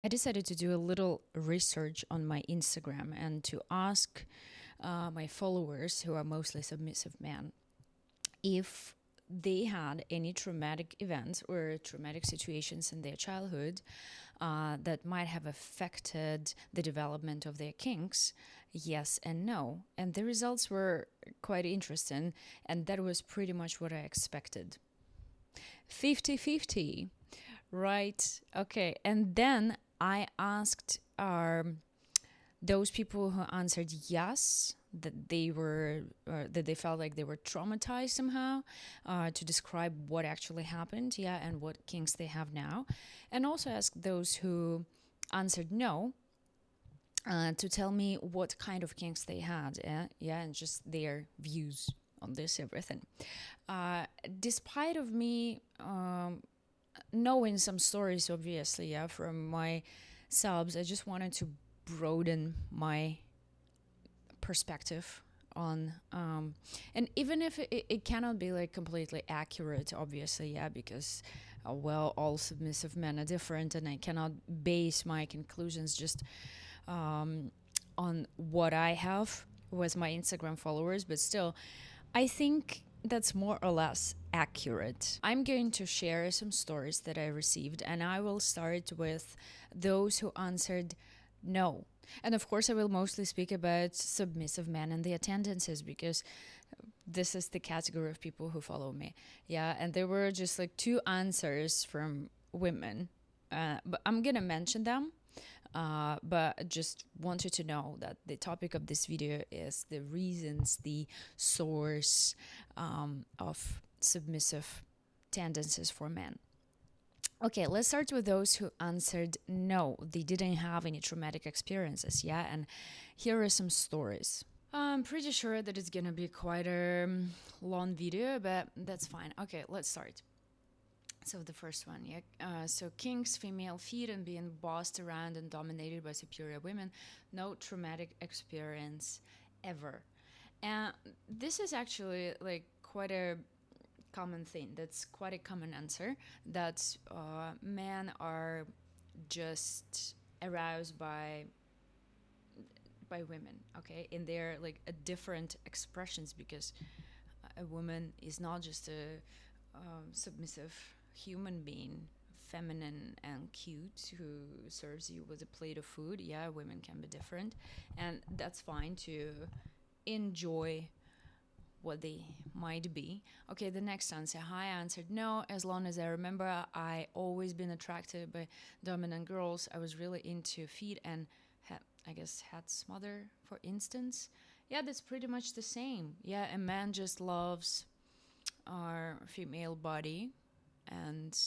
I decided to do a little research on my Instagram and to ask my followers, who are mostly submissive men, if they had any traumatic events or traumatic situations in their childhood that might have affected the development of their kinks, yes and no. And the results were quite interesting, and that was pretty much what I expected. 50-50, right? Okay. And then I asked those people who answered yes, that they felt like they were traumatized somehow, to describe what actually happened, yeah, and what kinks they have now, and also ask those who answered no, to tell me what kind of kinks they had, yeah, and just their views on this everything. Despite of me knowing some stories, obviously, yeah, from my subs, I just wanted to broaden my perspective on and even if it cannot be like completely accurate, obviously, yeah, because well, all submissive men are different, and I cannot base my conclusions just on what I have with my Instagram followers, but still, I think that's more or less accurate. I'm going to share some stories that I received, and I will start with those who answered no. And of course, I will mostly speak about submissive men and their tendencies, because this is the category of people who follow me. Yeah, and there were just like two answers from women. But I'm gonna mention them. But just wanted to know that the topic of this video is the reasons, the source of submissive tendencies for men. Okay, let's start with those who answered no. They didn't have any traumatic experiences, yeah? And here are some stories. I'm pretty sure that it's gonna be quite a long video, but that's fine. Okay, let's start. So the first one, yeah. So kinks, female feet, and being bossed around and dominated by superior women. No traumatic experience ever. And this is actually like quite a common thing. That's quite a common answer. That men are just aroused by women, okay, in their like a different expressions, because a woman is not just a submissive human being, feminine and cute, who serves you with a plate of food. Yeah, women can be different, and that's fine to enjoy what they might be. Okay, the next answer. Hi, I answered no. As long as I remember, I always been attracted by dominant girls. I was really into feet and I guess head smother, for instance. Yeah, that's pretty much the same. Yeah, a man just loves our female body and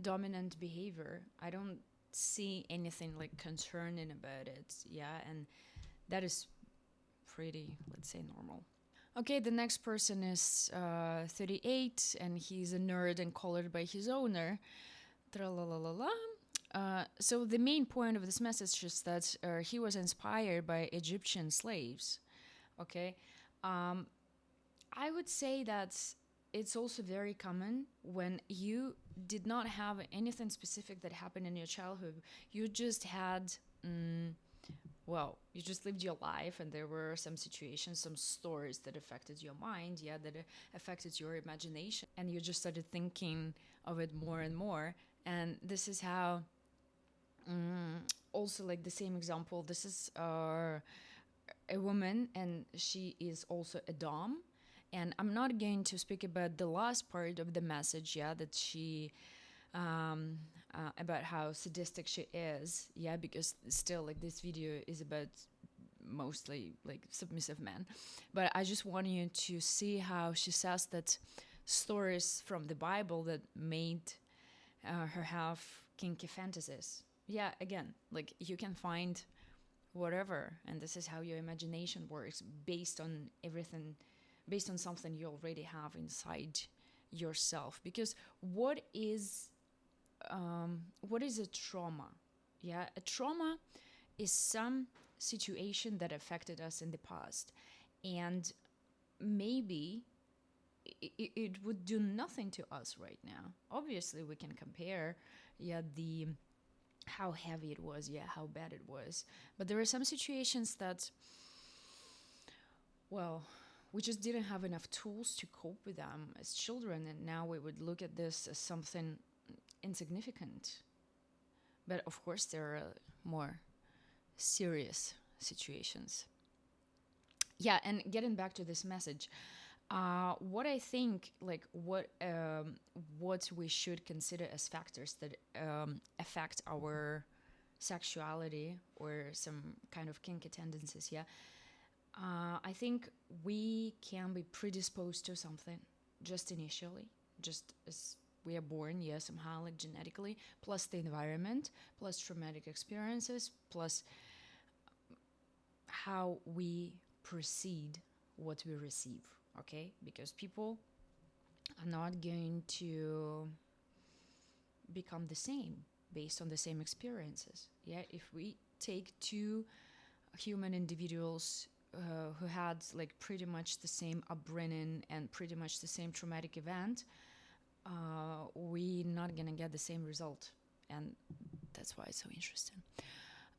dominant behavior. I don't see anything like concerning about it. Yeah, and that is pretty, let's say, normal. Okay, the next person is 38, and he's a nerd and collared by his owner. Tra-la-la-la-la. So the main point of this message is that he was inspired by Egyptian slaves. Okay, um, I would say that it's also very common when you did not have anything specific that happened in your childhood. You just had, well, you just lived your life, and there were some situations, some stories that affected your mind, yeah, that affected your imagination, and you just started thinking of it more and more. And this is how, also, like the same example, this is a woman, and she is also a dom. And I'm not going to speak about the last part of the message, yeah, that she about how sadistic she is, yeah, because still, like, this video is about mostly like submissive men. But I just want you to see how she says that stories from the Bible that made her have kinky fantasies. Yeah, again, like, you can find whatever, and this is how your imagination works, based on everything, based on something you already have inside yourself. Because what is a trauma? Yeah, a trauma is some situation that affected us in the past, and maybe it would do nothing to us right now. Obviously, we can compare, yeah, the how heavy it was, yeah, how bad it was. But there were some situations that, well, we just didn't have enough tools to cope with them as children, and now we would look at this as something insignificant. But of course, there are more serious situations. Yeah, and getting back to this message, what I think, like what we should consider as factors that affect our sexuality or some kind of kinky tendencies. Yeah, I think we can be predisposed to something just initially, just as we are born, yeah, somehow, like genetically, plus the environment, plus traumatic experiences, plus how we proceed what we receive, okay? Because people are not going to become the same based on the same experiences. Yeah, if we take two human individuals who had like pretty much the same upbringing and pretty much the same traumatic event, we're not gonna get the same result, and that's why it's so interesting.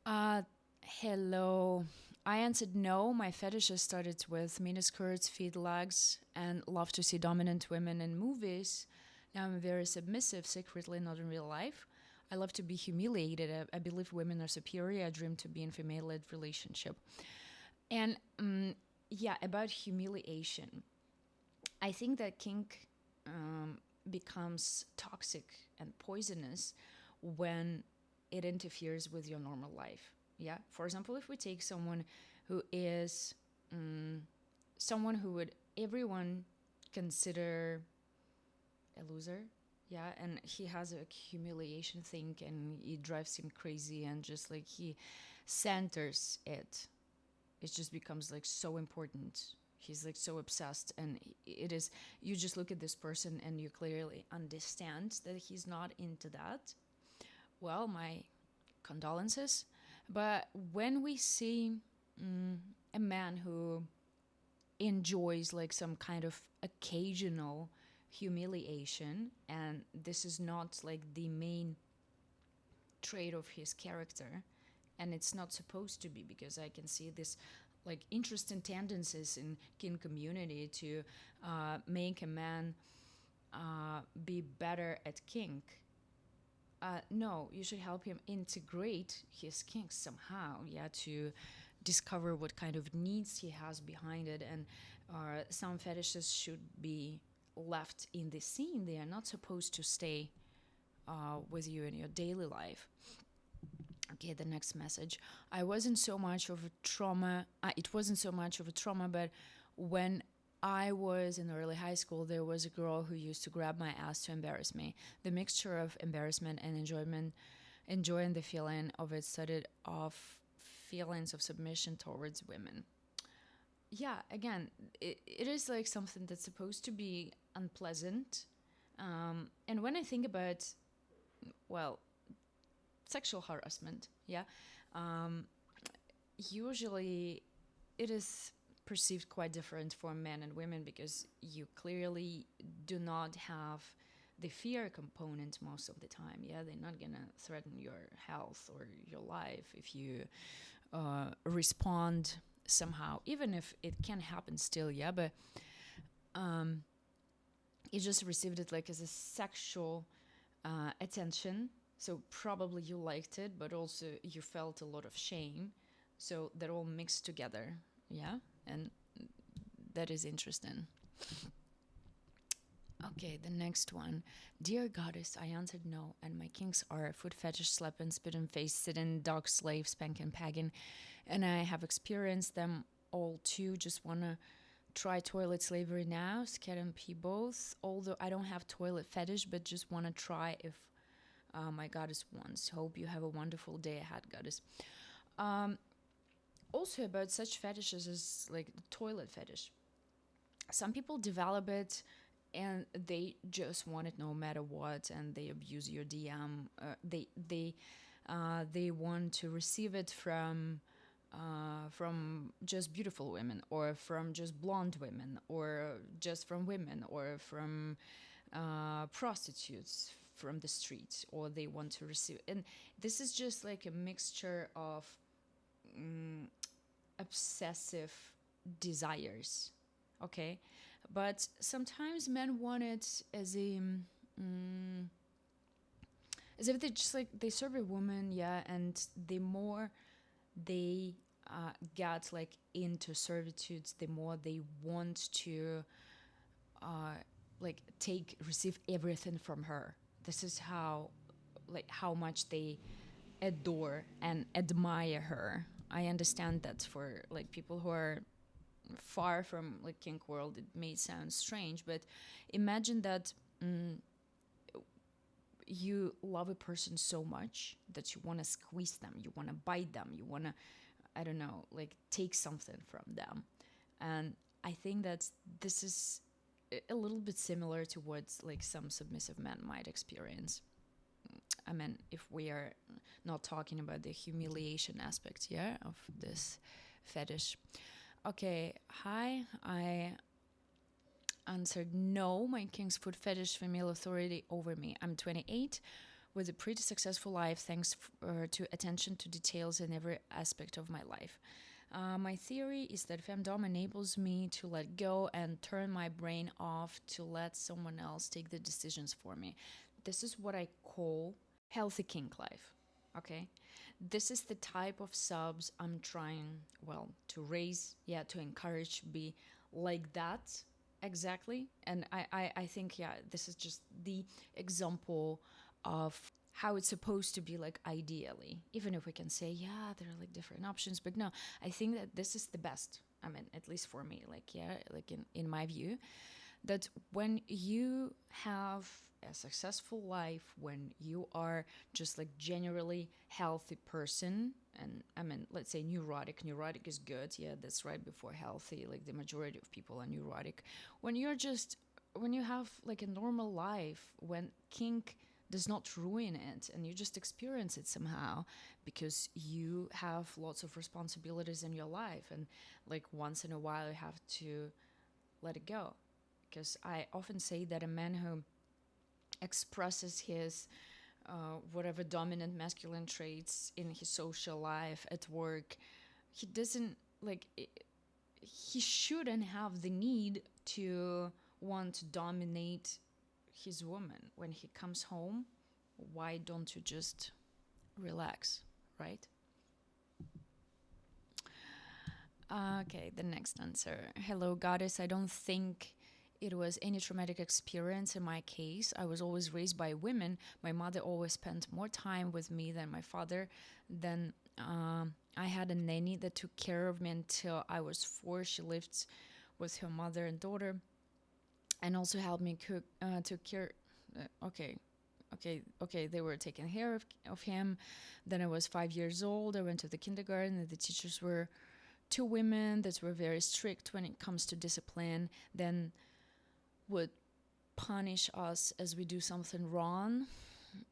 Uh, Hello. I answered no. My fetishes started with miniskirts, feet, legs, and love to see dominant women in movies. Now I'm very submissive, secretly, not in real life. I love to be humiliated. I believe women are superior. I dream to be in female-led relationship. And yeah, about humiliation, I think that kink becomes toxic and poisonous when it interferes with your normal life. Yeah. For example, if we take someone who is someone who would everyone consider a loser, yeah, and he has a humiliation thing and it drives him crazy and just like he centers it. It just becomes like so important. He's like so obsessed, and it is. You just look at this person and you clearly understand that he's not into that. Well, my condolences. But when we see a man who enjoys like some kind of occasional humiliation, and this is not like the main trait of his character, and it's not supposed to be, because I can see this like interesting tendencies in kin community to make a man be better at kink. No, you should help him integrate his kinks somehow, yeah, to discover what kind of needs he has behind it. And some fetishes should be left in the scene. They are not supposed to stay with you in your daily life. Okay, the next message. I wasn't so much of a trauma. It wasn't so much of a trauma, but when I was in early high school, there was a girl who used to grab my ass to embarrass me. The mixture of embarrassment and enjoyment, enjoying the feeling of it, started off feelings of submission towards women. Yeah, again, it is like something that's supposed to be unpleasant. And when I think about, well, sexual harassment, yeah, um, usually it is perceived quite different for men and women, because you clearly do not have the fear component most of the time. Yeah, they're not gonna threaten your health or your life if you respond somehow, even if it can happen still. Yeah, but you just received it like as a sexual attention. So probably you liked it, but also you felt a lot of shame. So that all mixed together. Yeah. And that is interesting. Okay, the next one. Dear goddess, I answered no, and my kinks are foot fetish, slapping, spit in face, sitting, dog slave, spanking, pagging, and I have experienced them all too. Just wanna try toilet slavery now, scat and pee both. Although I don't have toilet fetish, but just wanna try if my goddess wants. Hope you have a wonderful day ahead, goddess. Also about such fetishes as like the toilet fetish. Some people develop it and they just want it no matter what, and they abuse your DM. They want to receive it from just beautiful women, or from just blonde women, or just from women, or from prostitutes, from the streets, or they want to receive. And this is just like a mixture of mm, obsessive desires, okay? But sometimes men want it mm, as if they just like they serve a woman, yeah, and the more they get like into servitude, the more they want to uh, like receive everything from her. This is how like how much they adore and admire her. I understand that for like people who are far from like kink world, it may sound strange, but imagine that you love a person so much that you want to squeeze them, you want to bite them, you want to, I don't know, like take something from them. And I think that this is a little bit similar to what like some submissive men might experience. I mean, if we are not talking about the humiliation aspect, yeah, of this fetish. Okay, hi, I answered no, my king's food fetish female authority over me. I'm 28 with a pretty successful life thanks to attention to details in every aspect of my life. My theory is that femdom enables me to let go and turn my brain off to let someone else take the decisions for me. This is what I call healthy kink life. Okay, this is the type of subs I'm trying, well, to raise, yeah, to encourage, be like that exactly. And I think, yeah, this is just the example of how it's supposed to be like ideally, even if we can say, yeah, there are like different options, but no, I think that this is the best. I mean, at least for me, like, yeah, like in my view, that when you have a successful life, when you are just like generally healthy person, and I mean, let's say neurotic is good, yeah, that's right before healthy, like the majority of people are neurotic. When you're just, when you have like a normal life, when kink does not ruin it and you just experience it somehow because you have lots of responsibilities in your life, and like once in a while you have to let it go. Because I often say that a man who expresses his whatever dominant masculine traits in his social life, at work, he doesn't like he shouldn't have the need to want to dominate his woman when he comes home. Why don't you just relax, right? Okay, the next answer. Hello, goddess. I don't think it was any traumatic experience in my case. I was always raised by women. My mother always spent more time with me than my father. Then I had a nanny that took care of me until I was 4. She lived with her mother and daughter, and also helped me cook. Took care. Okay, okay. They were taking care of him. Then I was 5 years old. I went to the kindergarten, and the teachers were 2 women that were very strict when it comes to discipline. Then would punish us as we do something wrong.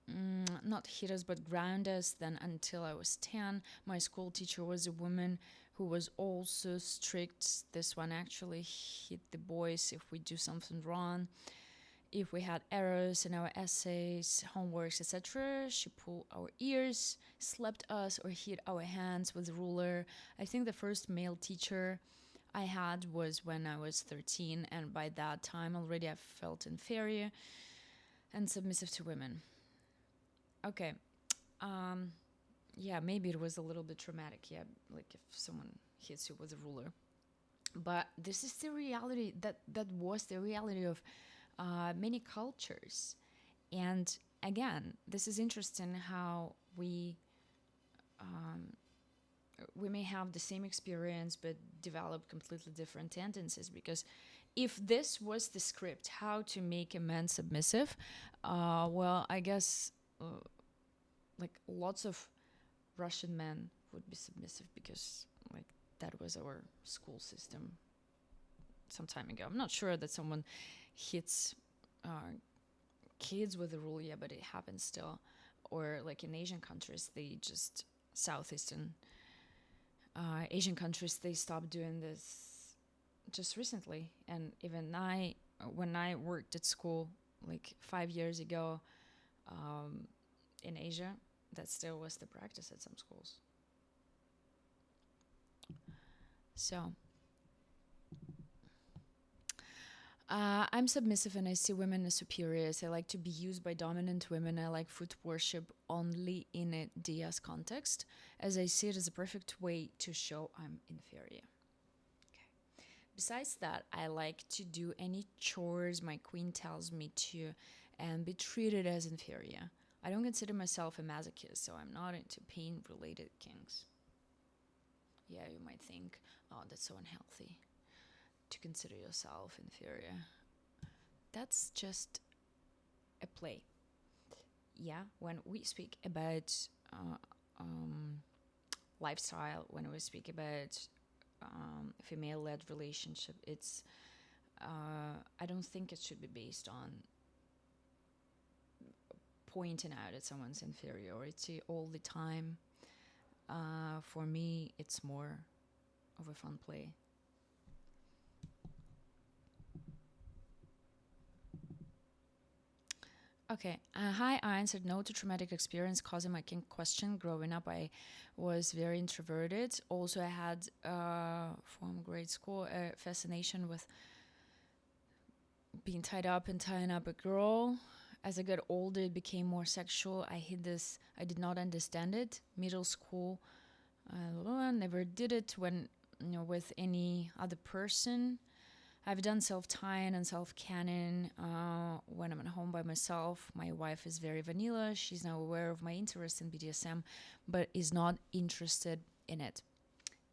Not hit us, but ground us. Then until I was 10, my school teacher was a woman who was also strict. This one actually hit the boys if we do something wrong. If we had errors in our essays, homeworks, etc., she pulled our ears, slapped us, or hit our hands with a ruler. I think the first male teacher I had was when I was 13, and by that time already I felt inferior and submissive to women. Okay. Yeah, maybe it was a little bit traumatic, yeah, like if someone hits you with a ruler. But this is the reality, that was the reality of many cultures. And again, this is interesting how we may have the same experience but develop completely different tendencies. Because if this was the script, how to make a man submissive, well, I guess like lots of Russian men would be submissive, because like that was our school system some time ago. I'm not sure that someone hits kids with a rule, yeah, but it happens still. Or like in Asian countries, they just southeastern Asian countries, they stopped doing this just recently. And even when I worked at school like 5 years ago, um, in Asia, that still was the practice at some schools. So, I'm submissive and I see women as superiors. I like to be used by dominant women. I like foot worship only in a DS context, as I see it as a perfect way to show I'm inferior. Okay. Besides that, I like to do any chores my queen tells me to and be treated as inferior. I don't consider myself a masochist, so I'm not into pain related kinks. Yeah, you might think, oh, that's so unhealthy to consider yourself inferior. That's just a play. Yeah, when we speak about uh, um, lifestyle, when we speak about female-led relationship, it's I don't think it should be based on pointing out at someone's inferiority all the time. For me, it's more of a fun play. Okay. Hi, I answered no to traumatic experience causing my kink question. Growing up, I was very introverted. Also, I had, from grade school, a fascination with being tied up and tying up a girl. As I got older, it became more sexual. I hid this. I did not understand it. Middle school, I never did it when, with any other person. I've done self-tying and self-canning when I'm at home by myself. My wife is very vanilla. She's now aware of my interest in BDSM, but is not interested in it.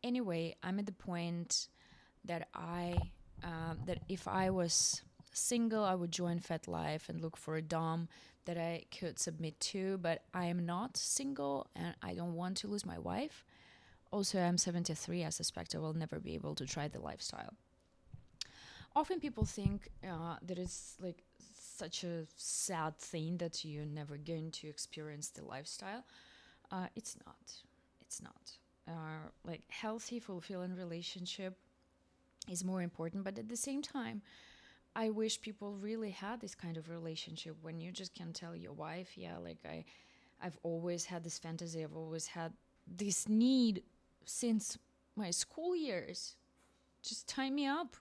Anyway, I'm at the point that that if I was single, I would join Fat Life and look for a dom that I could submit to. But I am not single, and I don't want to lose my wife. Also, I'm 73. I suspect I will never be able to try the lifestyle. Often people think that it's like such a sad thing that you're never going to experience the lifestyle. It's not. It's not. Like healthy, fulfilling relationship is more important, but at the same time, I wish people really had this kind of relationship when you just can tell your wife, yeah, like I've always had this fantasy, I've always had this need since my school years. Just tie me up.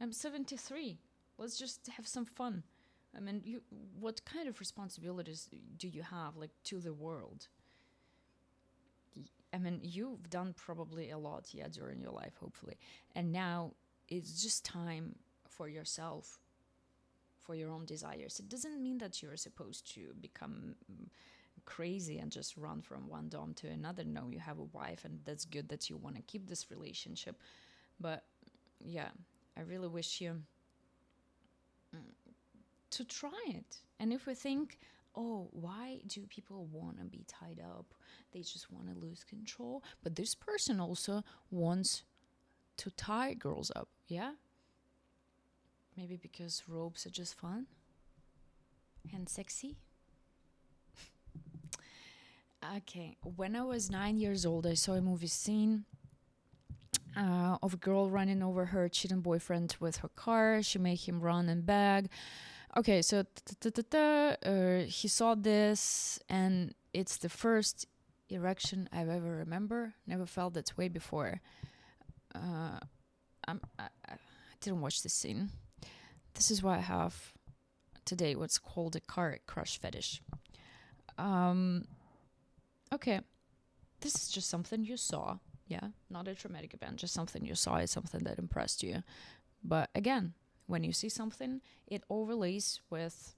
I'm 73. Let's just have some fun. I mean, what kind of responsibilities do you have, like, to the world? I mean, you've done probably a lot, yeah, during your life, hopefully. And now it's just time for yourself, for your own desires. It doesn't mean that you're supposed to become crazy and just run from one dom to another. No, you have a wife, and that's good that you want to keep this relationship. But yeah, I really wish you to try it. And if we think, oh, why do people want to be tied up? They just want to lose control. But this person also wants to tie girls up, yeah? Maybe because ropes are just fun and sexy. Okay, when I was 9 years old, I saw a movie scene of a girl running over her cheating boyfriend with her car. She made him run and beg. Okay, so he saw this, and it's the first erection I've ever remember. Never felt that way before. I didn't watch this scene. This is why I have today what's called a car crush fetish. Okay, this is just something you saw. Yeah, not a traumatic event, just something you saw. It's something that impressed you. But again, when you see something, it overlays with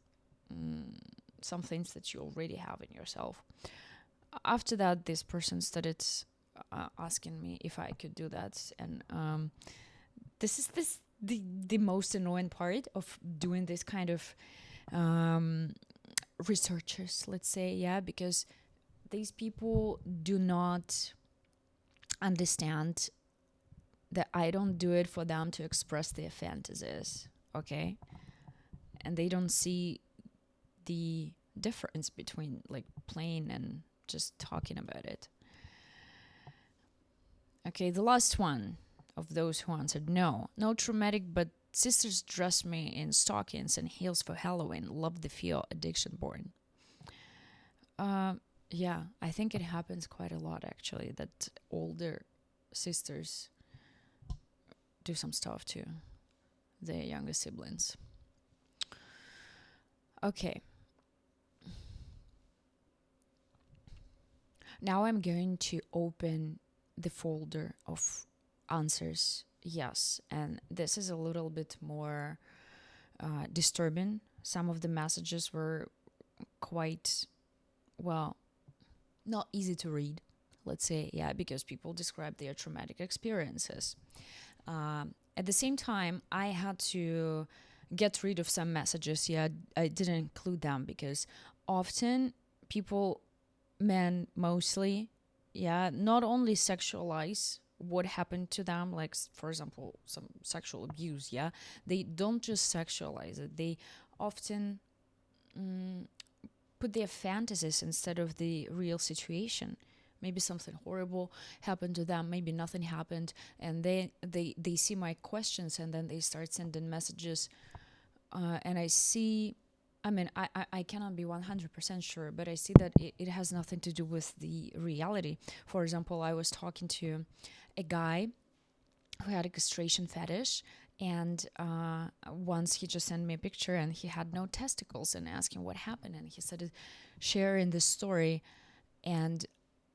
some things that you already have in yourself. After that, this person started asking me if I could do that, and this is the most annoying part of doing this kind of researchers, let's say, yeah, because these people do not understand that I don't do it for them to express their fantasies, okay? And they don't see the difference between like playing and just talking about it. Okay, the last one of those who answered no. No traumatic, but sisters dressed me in stockings and heels for Halloween. Love the feel, addiction born. Yeah, I think it happens quite a lot actually that older sisters do some stuff to their younger siblings. Okay. Now I'm going to open the folder of answers. Yes, and this is a little bit more disturbing. Some of the messages were quite, well, not easy to read, let's say, yeah, because people describe their traumatic experiences. At the same time, I had to get rid of some messages. Yeah, I didn't include them because often people, men mostly, yeah, not only sexualize what happened to them, like for example, some sexual abuse. Yeah, they don't just sexualize it. They often mm, put their fantasies instead of the real situation. Maybe something horrible happened to them, maybe nothing happened, and they see my questions and then they start sending messages, and I see, I mean, I cannot be 100% sure, but I see that it has nothing to do with the reality. For example, I was talking to a guy who had a castration fetish, and once he just sent me a picture and he had no testicles, and asking what happened, and he started sharing this story, and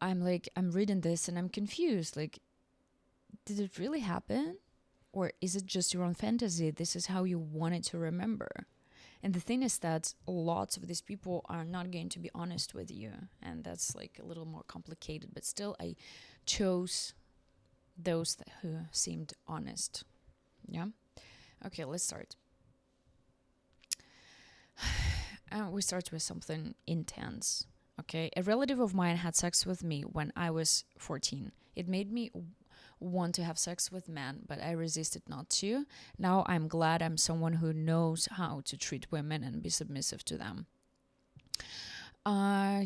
I'm like, I'm reading this and I'm confused, like, did it really happen, or is it just your own fantasy? This is how you wanted to remember. And the thing is that lots of these people are not going to be honest with you, and that's like a little more complicated, but still I chose those who seemed honest. Yeah. Okay, let's start. We start with something intense. Okay, a relative of mine had sex with me when I was 14. It made me want to have sex with men, but I resisted not to. Now I'm glad I'm someone who knows how to treat women and be submissive to them.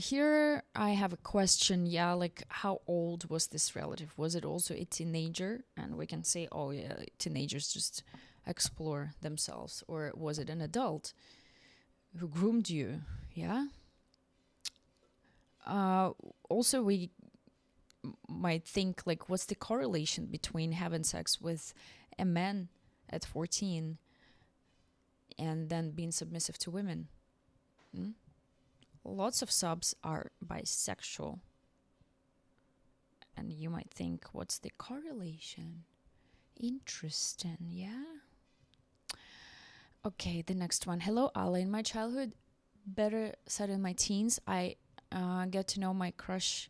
Here I have a question. Yeah, like, how old was this relative? Was it also a teenager? And we can say, oh yeah, teenagers just explore themselves. Or was it an adult who groomed you? Yeah. Also, we might think, like, what's the correlation between having sex with a man at 14 and then being submissive to women? Hmm? Lots of subs are bisexual. And you might think, what's the correlation? Interesting, yeah? Okay, the next one. Hello, Allah. In my childhood, better said in my teens, I get to know my crush.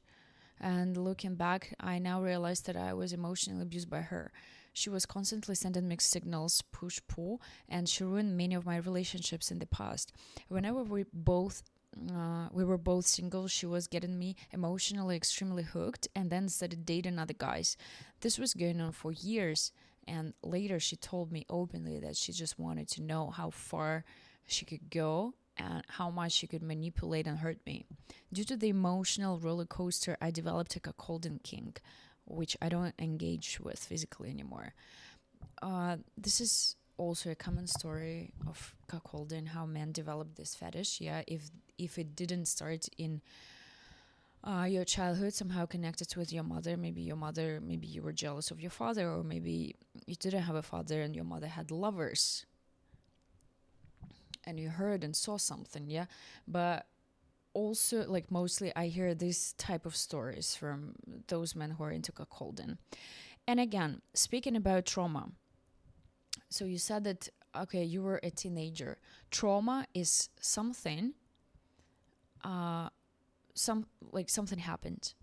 And looking back, I now realize that I was emotionally abused by her. She was constantly sending mixed signals, push, pull, and she ruined many of my relationships in the past. Whenever we were both single, she was getting me emotionally extremely hooked and then started dating other guys. This was going on for years, and later she told me openly that she just wanted to know how far she could go and how much she could manipulate and hurt me. Due to the emotional roller coaster, I developed a cuckolding kink, which I don't engage with physically anymore. This is also a common story of cuckolding, how men develop this fetish. Yeah, if it didn't start in your childhood, somehow connected with your mother, maybe you were jealous of your father, or maybe you didn't have a father and your mother had lovers, and you heard and saw something, yeah. But also, like, mostly I hear this type of stories from those men who are into cuckolding. And again, speaking about trauma, so you said that, okay, you were a teenager. Trauma is something, something happened.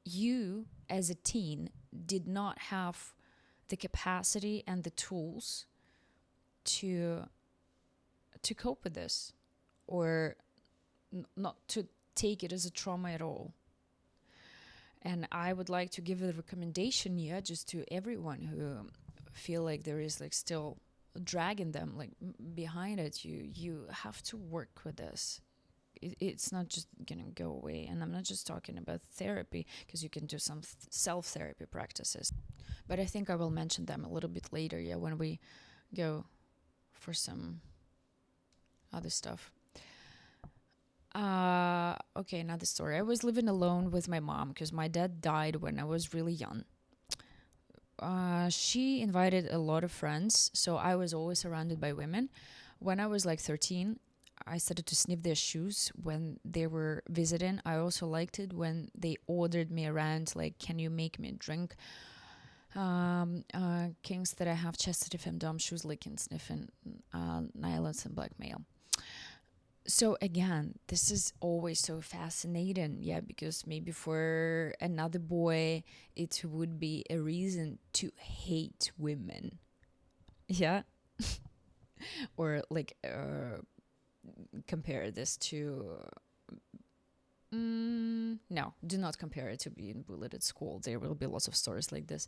You as a teen did not have the capacity and the tools to cope with this, or not to take it as a trauma at all. And I would like to give a recommendation, yeah, just to everyone who feel like there is like still dragging them like behind it. You have to work with this. It's not just gonna go away. And I'm not just talking about therapy, because you can do some self-therapy practices, but I think I will mention them a little bit later, yeah, when we go for some other stuff. Okay, another story. I was living alone with my mom because my dad died when I was really young. She invited a lot of friends, so I was always surrounded by women. When I was like 13, I started to sniff their shoes when they were visiting. I also liked it when they ordered me around, like, can you make me a drink? Kinks that I have: chastity, femdom, shoes licking, sniffing, nylons, and blackmail. So again, this is always so fascinating, yeah, because maybe for another boy it would be a reason to hate women, yeah, or like compare this to no, do not compare it to being bullied at school. There will be lots of stories like this.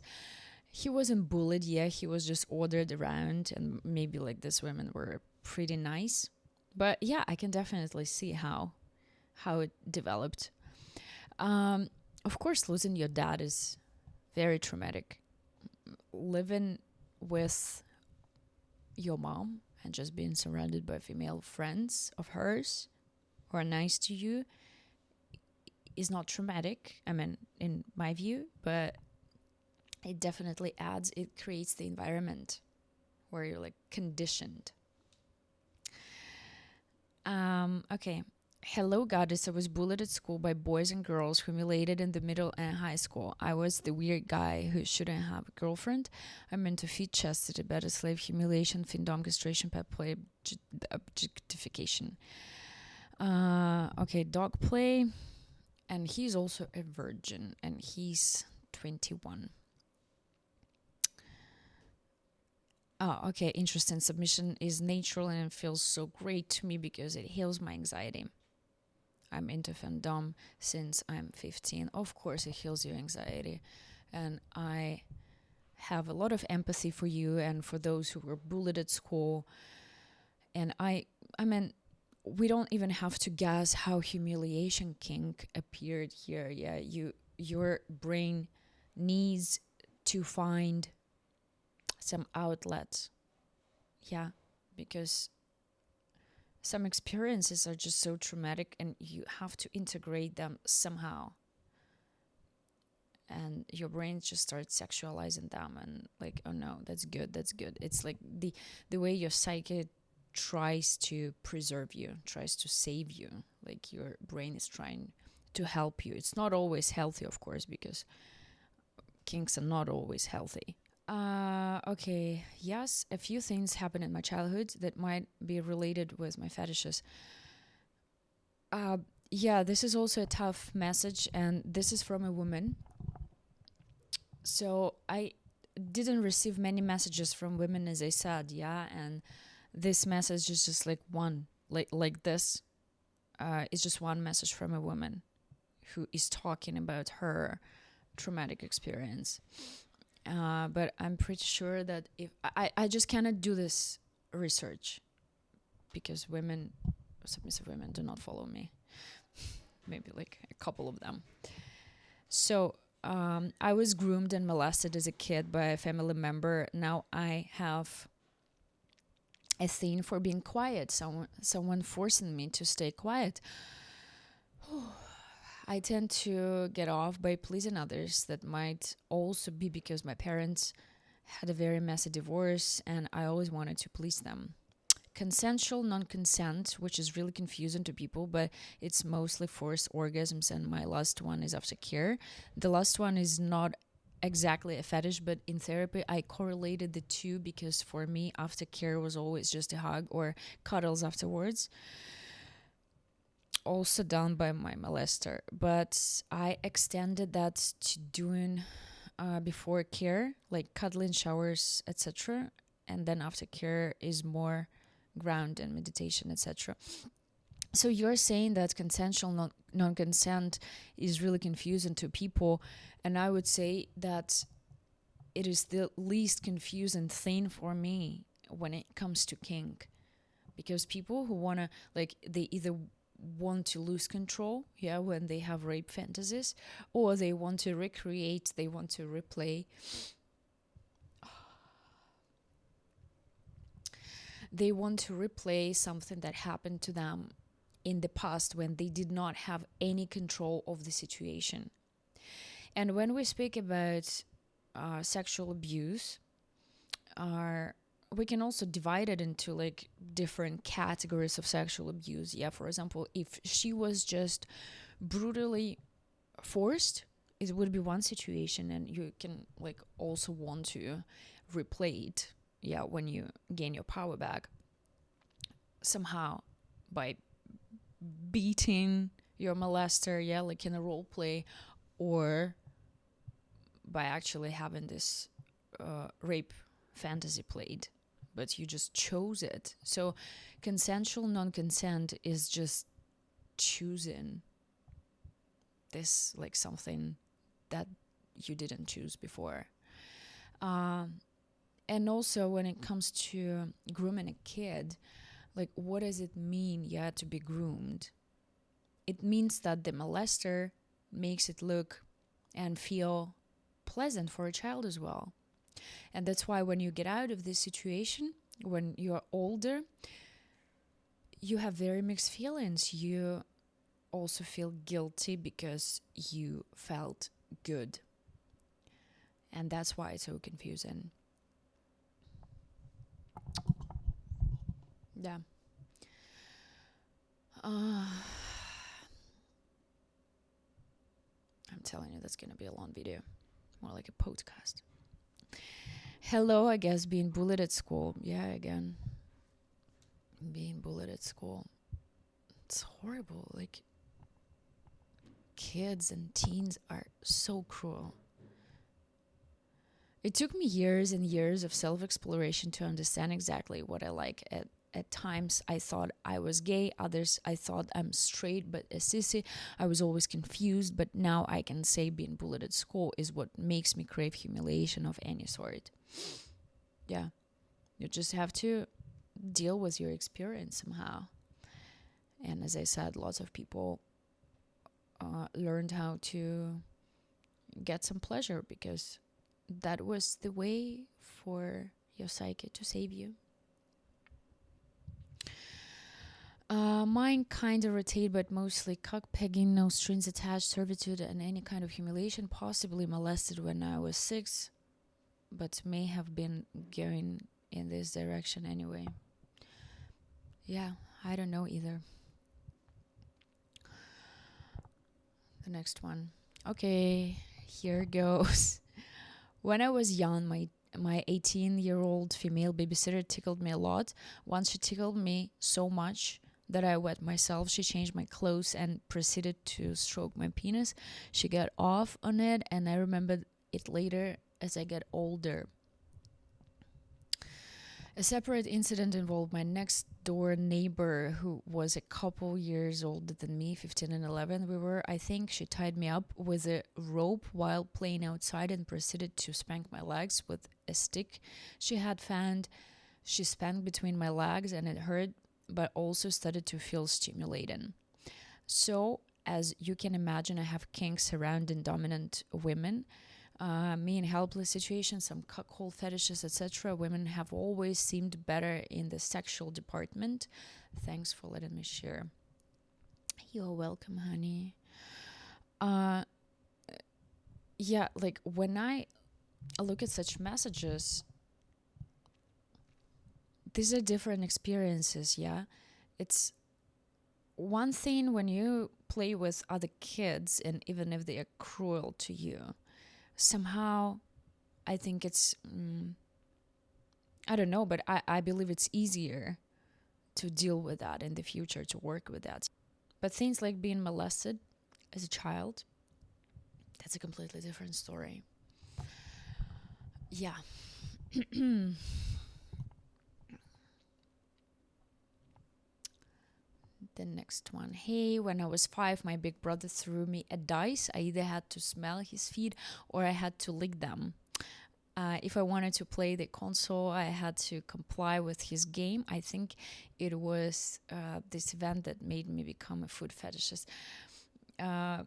He wasn't bullied, yeah, he was just ordered around, and maybe like these women were pretty nice. But yeah, I can definitely see how it developed. Um, of course, losing your dad is very traumatic. Living with your mom and just being surrounded by female friends of hers who are nice to you is not traumatic. I mean, in my view, but it definitely adds, it creates the environment where you're like conditioned. Okay. Hello, goddess. I was bullied at school by boys and girls, humiliated in the middle and high school. I was the weird guy who shouldn't have a girlfriend. I'm into feet, chastity, better slave, humiliation, findom, castration, pet play, objectification. Okay, dog play. And he's also a virgin, and he's 21. Oh, okay, interesting. Submission is natural and it feels so great to me because it heals my anxiety. I'm into fandom since I'm 15. Of course, it heals your anxiety. And I have a lot of empathy for you and for those who were bullied at school. And I mean, we don't even have to guess how humiliation kink appeared here. Yeah, your brain needs to find some outlet. Yeah, because some experiences are just so traumatic and you have to integrate them somehow, and your brain just starts sexualizing them and like, oh no, that's good. It's like the way your psyche tries to preserve you, tries to save you, like your brain is trying to help you. It's not always healthy, of course, because kinks are not always healthy. Okay, yes, a few things happened in my childhood that might be related with my fetishes. Uh, yeah, this is also a tough message, and this is from a woman. So I didn't receive many messages from women, as I said, yeah, and this message is just like one, like this. It's just one message from a woman who is talking about her traumatic experience. But I'm pretty sure that if I just cannot do this research because women, submissive women, do not follow me. Maybe like a couple of them. So I was groomed and molested as a kid by a family member. Now I have a thing for being quiet. Someone forcing me to stay quiet. I tend to get off by pleasing others. That might also be because my parents had a very messy divorce and I always wanted to please them. Consensual non-consent, which is really confusing to people, but it's mostly forced orgasms, and my last one is aftercare. The last one is not exactly a fetish, but in therapy I correlated the two because for me aftercare was always just a hug or cuddles afterwards, also done by my molester. But I extended that to doing before care, like cuddling, showers, etc. And then aftercare is more ground and meditation, etc. So you're saying that consensual non-consent is really confusing to people, and I would say that it is the least confusing thing for me when it comes to kink, because people who want to, like, they either want to lose control, yeah, when they have rape fantasies, or they want to recreate, they want to replay, they want to replay something that happened to them in the past when they did not have any control of the situation. And when we speak about sexual abuse, we can also divide it into like different categories of sexual abuse. Yeah, for example, if she was just brutally forced, it would be one situation, and you can like also want to replay it, yeah, when you gain your power back somehow by beating your molester, yeah, like in a role play, or by actually having this rape fantasy played, but you just chose it. So consensual non-consent is just choosing this, like something that you didn't choose before. And also when it comes to grooming a kid, like what does it mean, yeah, to be groomed? It means that the molester makes it look and feel pleasant for a child as well. And that's why when you get out of this situation, when you're older, you have very mixed feelings. You also feel guilty because you felt good. And that's why it's so confusing. Yeah. I'm telling you, that's going to be a long video. More like a podcast. Hello, I guess, being bullied at school. Yeah, again. Being bullied at school. It's horrible. Like, kids and teens are so cruel. It took me years and years of self-exploration to understand exactly what I like. At times, I thought I was gay. Others, I thought I'm straight but a sissy. I was always confused, but now I can say being bullied at school is what makes me crave humiliation of any sort. Yeah. You just have to deal with your experience somehow. And as I said, lots of people learned how to get some pleasure because that was the way for your psyche to save you. Mine kind of rotate, but mostly cock pegging, no strings attached, servitude, and any kind of humiliation. Possibly molested when I was 6, but may have been going in this direction anyway. Yeah, I don't know either. The next one. Okay, here goes. When I was young, my 18-year-old female babysitter tickled me a lot. Once she tickled me so much that I wet myself. She changed my clothes and proceeded to stroke my penis. She got off on it, and I remembered it later as I got older. A separate incident involved my next door neighbor, who was a couple years older than me, 15 and 11 we were. I think she tied me up with a rope while playing outside and proceeded to spank my legs with a stick she had found. She spanked between my legs and it hurt, but also started to feel stimulating. So, as you can imagine, I have kinks surrounding dominant women. Me in helpless situations, some cuckold fetishes, etc. Women have always seemed better in the sexual department. Thanks for letting me share. You're welcome, honey. Yeah, like when I look at such messages, these are different experiences, yeah? It's one thing when you play with other kids, and even if they are cruel to you, somehow I think it's, I don't know, but I believe it's easier to deal with that in the future, to work with that. But things like being molested as a child, that's a completely different story. Yeah. The next one. Hey, when I was 5, my big brother threw me a dice. I either had to smell his feet or I had to lick them. If I wanted to play the console, I had to comply with his game. I think it was this event that made me become a food fetishist. That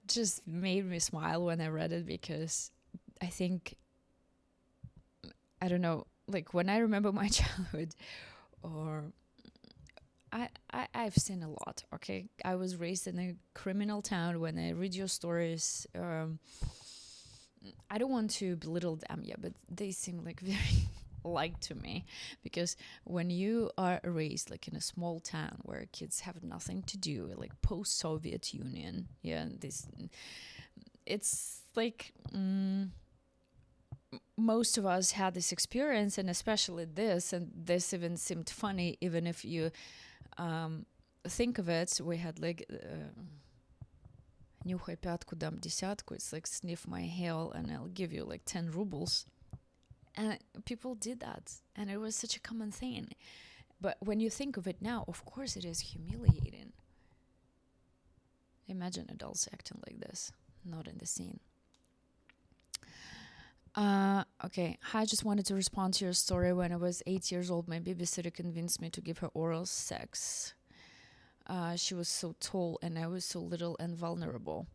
just made me smile when I read it, because I think, I don't know, like when I remember my childhood, or I've seen a lot. Okay, I was raised in a criminal town. When I read your stories, I don't want to belittle them, yeah, but they seem like very like to me, because when you are raised like in a small town where kids have nothing to do, like post-Soviet Union, yeah, this, it's like most of us had this experience, and especially this, and this even seemed funny, even if you think of it. We had like нюхай пятку, дам десятку. It's like sniff my heel and I'll give you like 10 rubles. And people did that, and it was such a common thing. But when you think of it now, of course it is humiliating. Imagine adults acting like this, not in the scene. Okay. I just wanted to respond to your story. When I was 8 years old, my babysitter convinced me to give her oral sex. She was so tall and I was so little and vulnerable.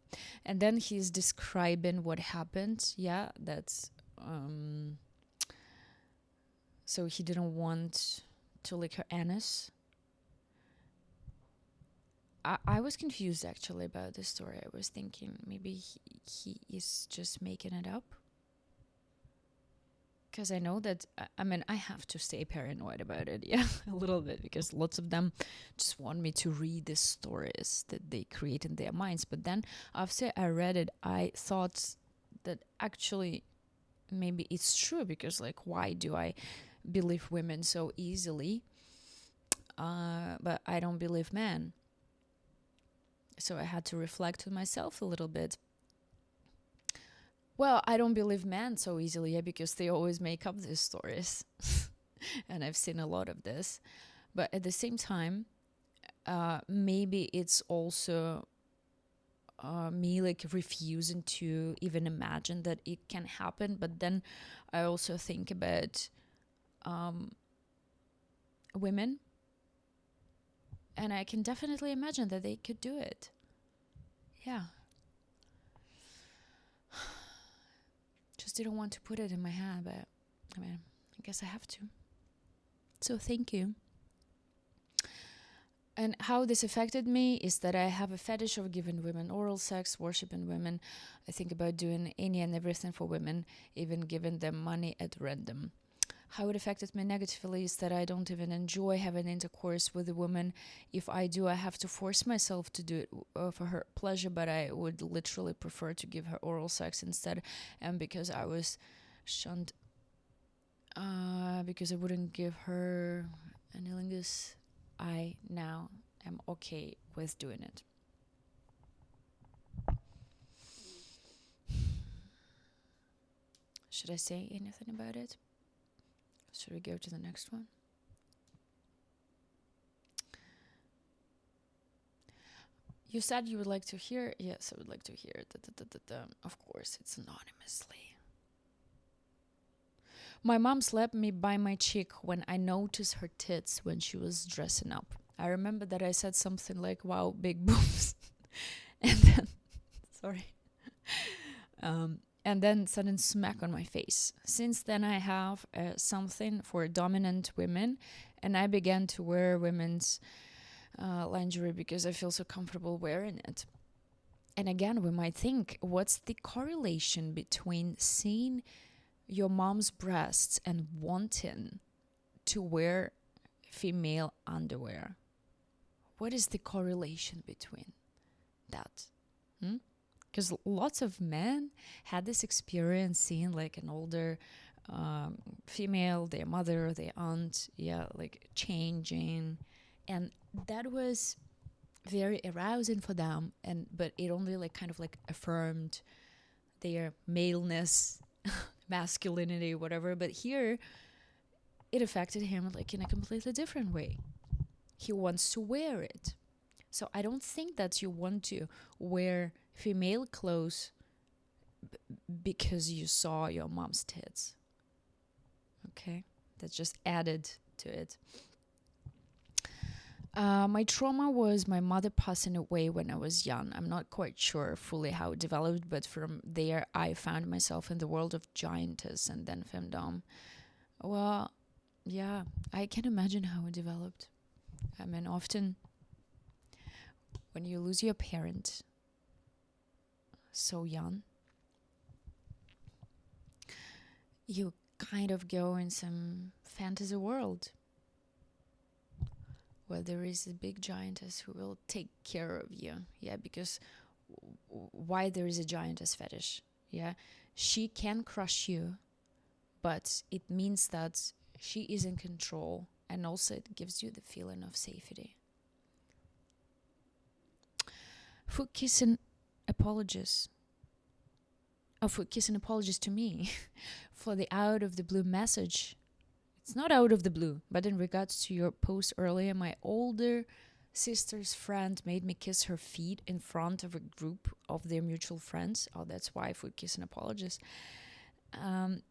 And then he's describing what happened. Yeah, that's... so he didn't want to lick her anus. I was confused actually about this story. I was thinking maybe he is just making it up. Because I know that, I mean, I have to stay paranoid about it, yeah, a little bit, because lots of them just want me to read the stories that they create in their minds. But then after I read it, I thought that actually maybe it's true, because like, why do I believe women so easily, but I don't believe men? So I had to reflect on myself a little bit. Well, I don't believe men so easily, yeah, because they always make up these stories. And I've seen a lot of this. But at the same time, maybe it's also me like refusing to even imagine that it can happen. But then I also think about women, and I can definitely imagine that they could do it. Yeah. Just didn't want to put it in my head, but I mean, I guess I have to. So thank you. And how this affected me is that I have a fetish of giving women oral sex, worshiping women. I think about doing any and everything for women, even giving them money at random. How it affected me negatively is that I don't even enjoy having intercourse with a woman. If I do, I have to force myself to do it for her pleasure, but I would literally prefer to give her oral sex instead. And because I was shunned, because I wouldn't give her anilingus, I now am okay with doing it. Should I say anything about it? Should we go to the next one? You said you would like to hear. Yes, I would like to hear it. Of course, it's anonymously. My mom slapped me by my cheek when I noticed her tits when she was dressing up. I remember that I said something like, wow, big boobs. And then, sorry. And then sudden smack on my face. Since then, I have something for dominant women, and I began to wear women's lingerie because I feel so comfortable wearing it. And again, we might think, what's the correlation between seeing your mom's breasts and wanting to wear female underwear? What is the correlation between that? Because lots of men had this experience seeing like an older female, their mother, their aunt, like changing, and that was very arousing for them. But it only like kind of like affirmed their maleness, masculinity, whatever. But here, it affected him like in a completely different way. He wants to wear it. So I don't think that you want to wear female clothes because you saw your mom's tits. Okay? That just added to it. My trauma was my mother passing away when I was young. I'm not quite sure fully how it developed, but from there I found myself in the world of giantess and then femdom. Well, yeah, I can imagine how it developed. I mean, often when you lose your parent so young, you kind of go in some fantasy world where there is a big giantess who will take care of you. Yeah, because why there is a giantess fetish? Yeah, she can crush you, but it means that she is in control, and also it gives you the feeling of safety. Foot kissing apologies. Oh, foot kissing apologies to me for the out of the blue message. It's not out of the blue, but in regards to your post earlier, my older sister's friend made me kiss her feet in front of a group of their mutual friends. Oh, that's why foot kissing apologies. When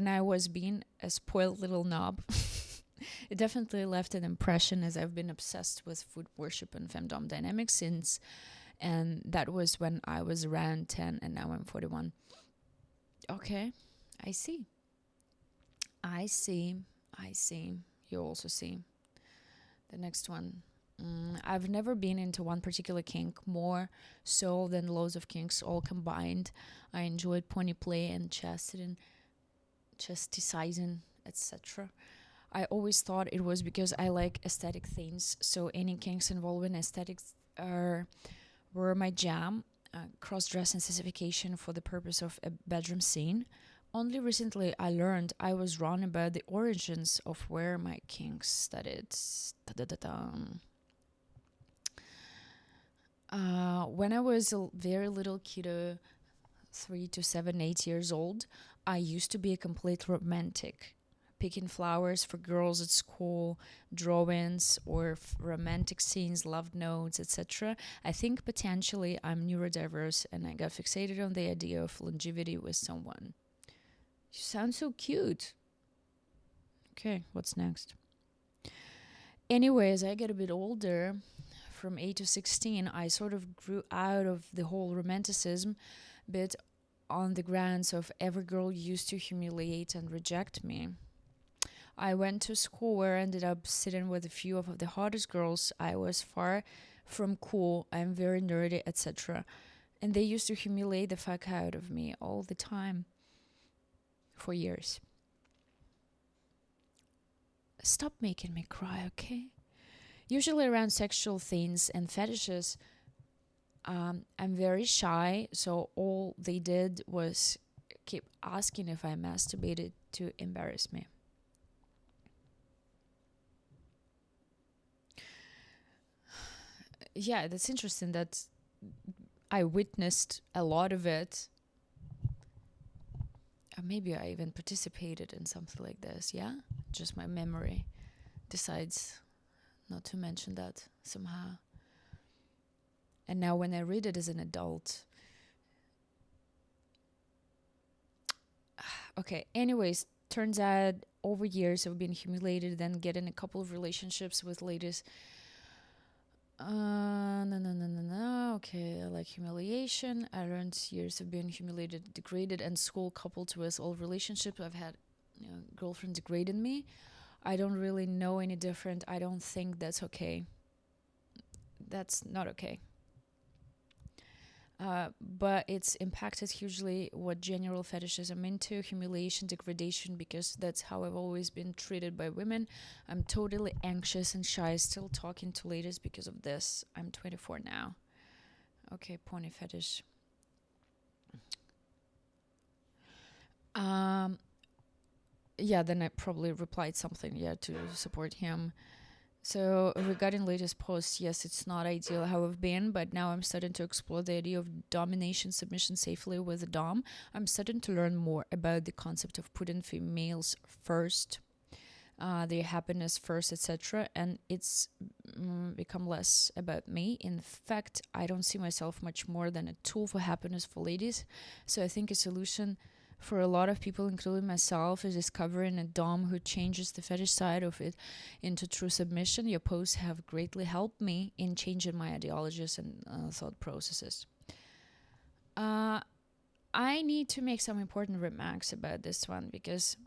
I was being a spoiled little knob, it definitely left an impression, as I've been obsessed with food worship and femdom dynamics since, and that was when I was around 10 and now I'm 41. Okay, I see. I see. I see. You also see. The next one. I've never been into one particular kink more so than loads of kinks all combined. I enjoyed pony play and chastisizing, etc. I always thought it was because I like aesthetic things, so any kinks involving aesthetics were my jam. Cross-dress intensification for the purpose of a bedroom scene. Only recently I learned I was wrong about the origins of where my kinks started. When I was a very little kiddo, 3 to 7, 8 years old, I used to be a complete romantic, picking flowers for girls at school, drawings or romantic scenes, love notes, etc. I think potentially I'm neurodiverse and I got fixated on the idea of longevity with someone. You sound so cute. Okay, what's next? Anyway, as I get a bit older, from 8 to 16, I sort of grew out of the whole romanticism, but on the grounds of every girl used to humiliate and reject me. I went to school where I ended up sitting with a few of the hottest girls. I was far from cool, I'm very nerdy, etc. And they used to humiliate the fuck out of me all the time for years. Stop making me cry, okay? Usually around sexual things and fetishes, I'm very shy, so all they did was keep asking if I masturbated to embarrass me. Yeah, that's interesting that I witnessed a lot of it. Or maybe I even participated in something like this, yeah? Just my memory decides not to mention that somehow. And now when I read it as an adult... Okay, anyways, turns out over years I've been humiliated, then getting a couple of relationships with ladies. No. Okay, I like humiliation. I learned years of being humiliated, degraded, and school coupled with all relationships I've had, girlfriend degraded me. I don't really know any different. I don't think that's okay. That's not okay. But it's impacted hugely what general fetishes I'm into, humiliation, degradation, because that's how I've always been treated by women. I'm totally anxious and shy, still talking to ladies because of this. I'm 24 now. Okay, pony fetish. Yeah, then I probably replied something, to support him. So regarding latest posts, yes, it's not ideal how I've been, but now I'm starting to explore the idea of domination, submission safely with a dom. I'm starting to learn more about the concept of putting females first, their happiness first, etc. And it's become less about me. In fact, I don't see myself much more than a tool for happiness for ladies. So I think a solution for a lot of people, including myself, is discovering a dom who changes the fetish side of it into true submission. Your posts have greatly helped me in changing my ideologies and thought processes. I need to make some important remarks about this one, because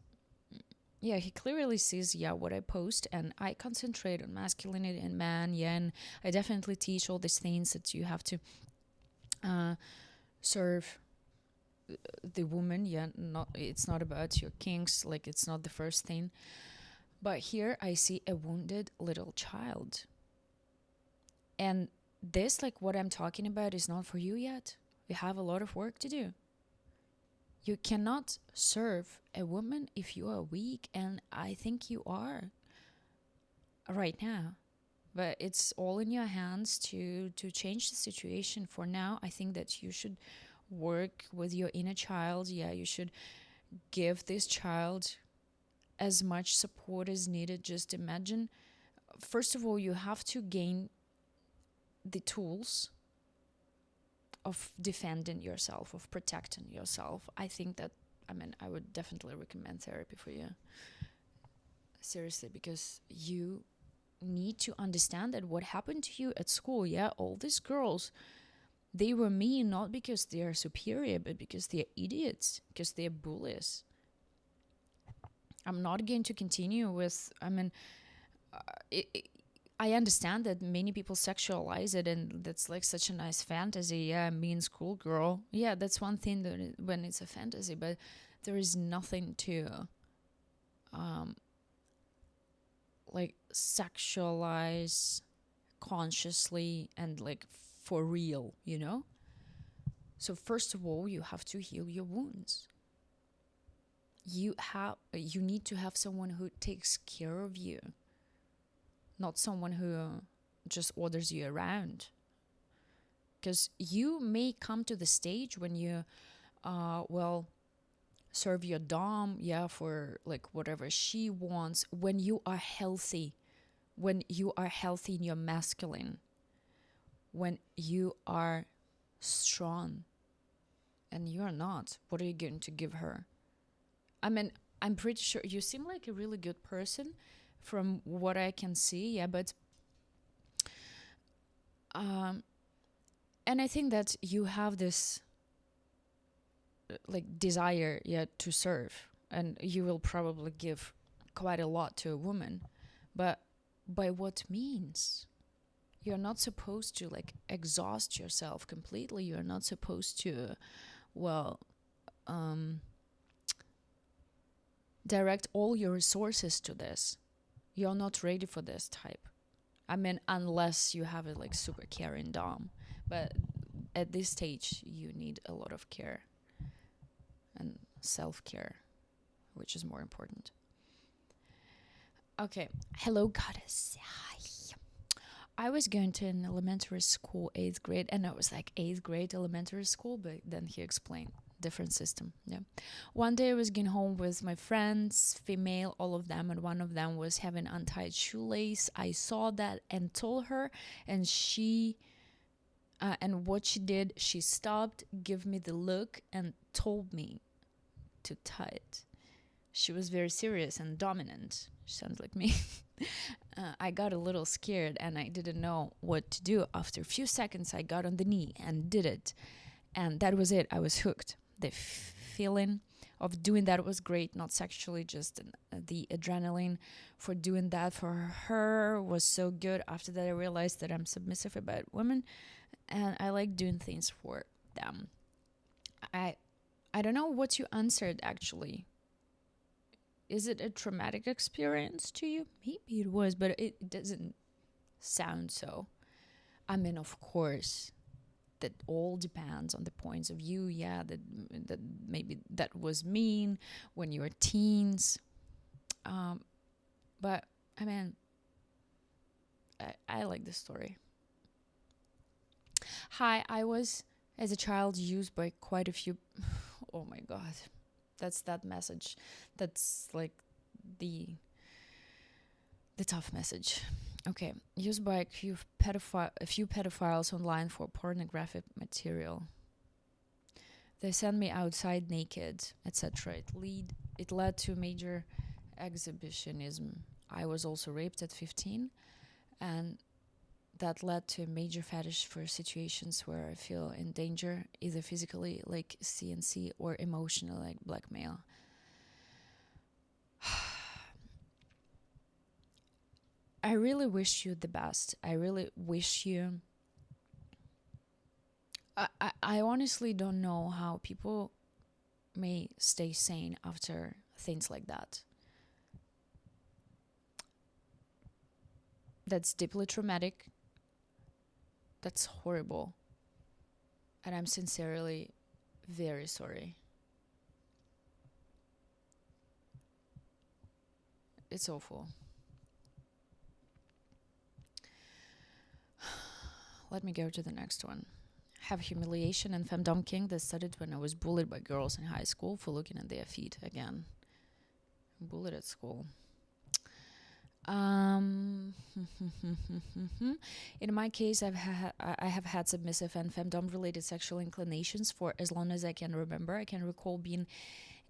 yeah, he clearly sees, yeah, what I post, and I concentrate on masculinity and man, yeah, and I definitely teach all these things that you have to uh, serve the woman, yeah, not, it's not about your kinks, like it's not the first thing. But here I see a wounded little child, and this, like what I'm talking about, is not for you yet. You have a lot of work to do. You cannot serve a woman if you are weak, and I think you are right now. But it's all in your hands to change the situation. For now, I think that you should work with your inner child. Yeah, you should give this child as much support as needed. Just imagine, first of all, you have to gain the tools of defending yourself, of protecting yourself. I think that, I mean, I would definitely recommend therapy for you. Seriously, because you need to understand that what happened to you at school, yeah, all these girls, they were mean not because they are superior, but because they're idiots, because they're bullies. I'm not going to continue with, I mean, I understand that many people sexualize it, and that's like such a nice fantasy. Yeah, mean schoolgirl. Yeah, that's one thing that when it's a fantasy, but there is nothing to like sexualize consciously and like for real, you know? So first of all, you have to heal your wounds. You need to have someone who takes care of you, not someone who just orders you around. Because you may come to the stage when you well, serve your dom, yeah, for like whatever she wants, when you are healthy, when you are healthy in your masculine, when you are strong, and you're not. What are you going to give her? I mean, I'm pretty sure you seem like a really good person from what I can see, yeah, but and I think that you have this like desire, yeah, to serve, and you will probably give quite a lot to a woman, but by what means? You're not supposed to like exhaust yourself completely. You're not supposed to, well, direct all your resources to this. You're not ready for this type. I mean, unless you have a like super caring dom, but at this stage you need a lot of care and self-care, which is more important. Okay, hello goddess. Hi. I was going to an elementary school, 8th grade, and I was like 8th grade elementary school, but then he explained different system. Yeah. One day I was getting home with my friends, female, all of them, and one of them was having untied shoelace. I saw that and told her, and she and what she did, she stopped, gave me the look, and told me to tie it. She was very serious and dominant. She sounds like me. I got a little scared and I didn't know what to do. After a few seconds, I got on the knee and did it. And that was it. I was hooked. The feeling of doing that was great, not sexually, just the adrenaline for doing that for her was so good. After that, I realized that I'm submissive about women and I like doing things for them. I don't know what you answered actually. Is it a traumatic experience to you? Maybe it was, but it doesn't sound so. I mean, of course, that all depends on the points of view. Yeah, that maybe that was mean when you were teens. But I mean, I like this story. Hi, I was as a child used by quite a few. Oh my god, that's that message. That's like the tough message. Okay, used by a few pedophiles online for pornographic material. They sent me outside naked, etc. It led to major exhibitionism. I was also raped at 15, and that led to a major fetish for situations where I feel in danger, either physically, like CNC, or emotionally, like blackmail. I really wish you the best. I really wish you. I honestly don't know how people may stay sane after things like that. That's deeply traumatic. That's horrible. And I'm sincerely very sorry. It's awful. Let me go to the next one. Have humiliation and femdom kink that started when I was bullied by girls in high school for looking at their feet again. Bullied at school. In my case, I have had submissive and femdom related sexual inclinations for as long as I can remember. I can recall being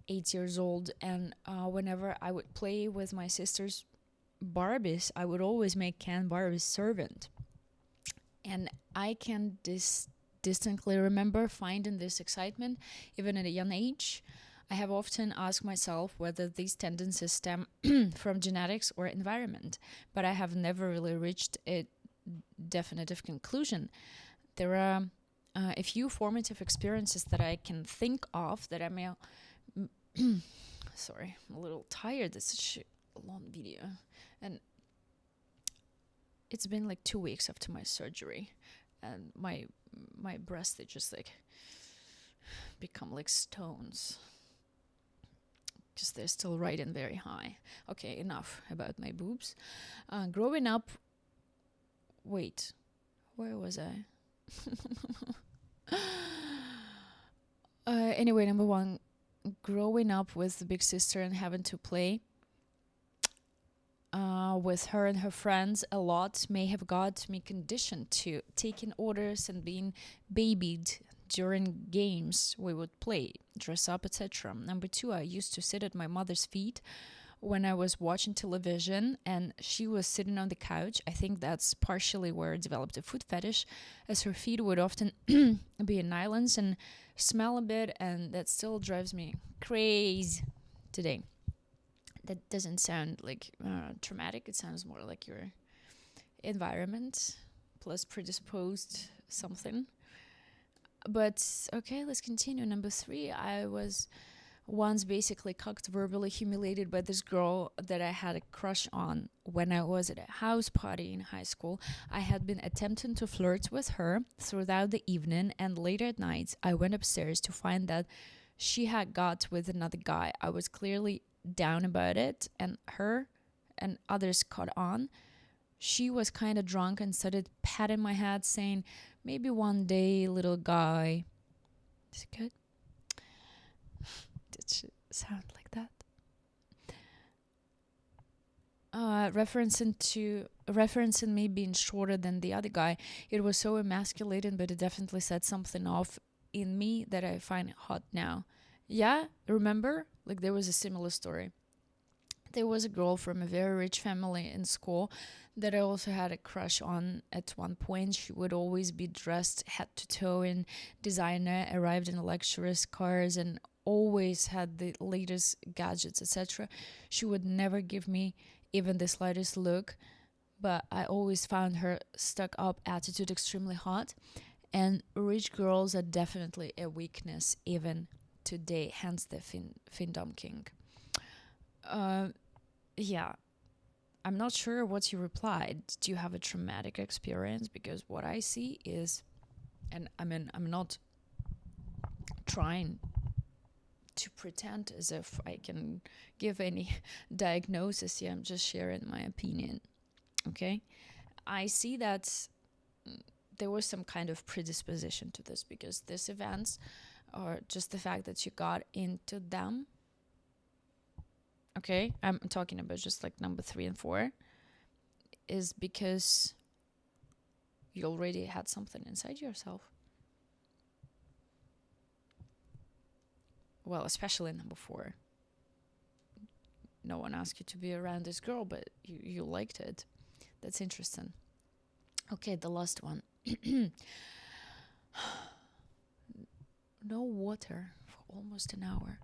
8 years old, and whenever I would play with my sister's Barbies, I would always make Ken Barbie's servant. And I can distinctly remember finding this excitement even at a young age. I have often asked myself whether these tendencies stem from genetics or environment, but I have never really reached a definitive conclusion. There are a few formative experiences that I can think of that I may... Sorry, I'm a little tired. It's such a long video. And it's been like 2 weeks after my surgery, and my breasts, they just like become like stones. Just they're still riding very high. Okay, enough about my boobs. Growing up, wait, where was I? Anyway, number one, growing up with the big sister and having to play with her and her friends a lot may have got me conditioned to taking orders and being babied during games we would play, dress up, etc. Number two, I used to sit at my mother's feet when I was watching television and she was sitting on the couch. I think that's partially where I developed a foot fetish, as her feet would often be in islands and smell a bit, and that still drives me crazy today. That doesn't sound like traumatic. It sounds more like your environment plus predisposed something. But okay, let's continue. Number three, I was once basically cucked, verbally humiliated by this girl that I had a crush on when I was at a house party in high school. I had been attempting to flirt with her throughout the evening, and later at night I went upstairs to find that she had got with another guy. I was clearly down about it, and her and others caught on. She was kind of drunk and started patting my head, saying, "Maybe one day, little guy." Is it good? Did she sound like that? Referencing me being shorter than the other guy. It was so emasculating, but it definitely set something off in me that I find hot now. Yeah, remember? Like, there was a similar story. There was a girl from a very rich family in school that I also had a crush on at one point. She would always be dressed head to toe in designer, arrived in luxurious cars, and always had the latest gadgets, etc. She would never give me even the slightest look, but I always found her stuck up attitude extremely hot. And rich girls are definitely a weakness even today, hence the findom kink. Yeah, I'm not sure what you replied. Did you have a traumatic experience? Because what I see is, and I mean, I'm not trying to pretend as if I can give any diagnosis here. I'm just sharing my opinion. Okay, I see that there was some kind of predisposition to this, because these events, or just the fact that you got into them, okay, I'm talking about just like number 3 and 4, is because you already had something inside yourself. Well, especially number 4. No one asked you to be around this girl, but you liked it. That's interesting. Okay, the last one. No water for almost an hour.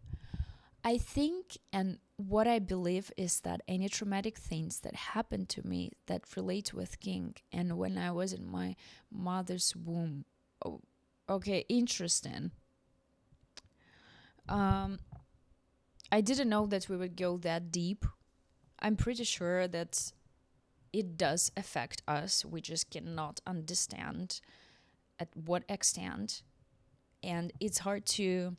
I think, and what I believe is that any traumatic things that happened to me that relate with kink, and when I was in my mother's womb. Oh, okay, interesting. Um, I didn't know that we would go that deep. I'm pretty sure that it does affect us. We just cannot understand at what extent. And it's hard to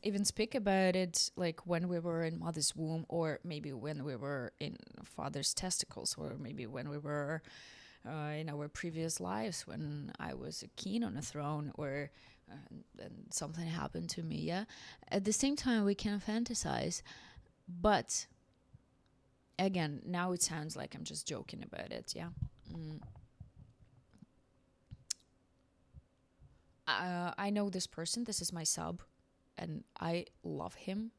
even speak about it, like when we were in mother's womb, or maybe when we were in father's testicles, or maybe when we were in our previous lives, when I was a king on a throne, or and something happened to me. Yeah, at the same time we can fantasize, but again, now it sounds like I'm just joking about it. Yeah. mm. I know this person. This is my sub, and I love him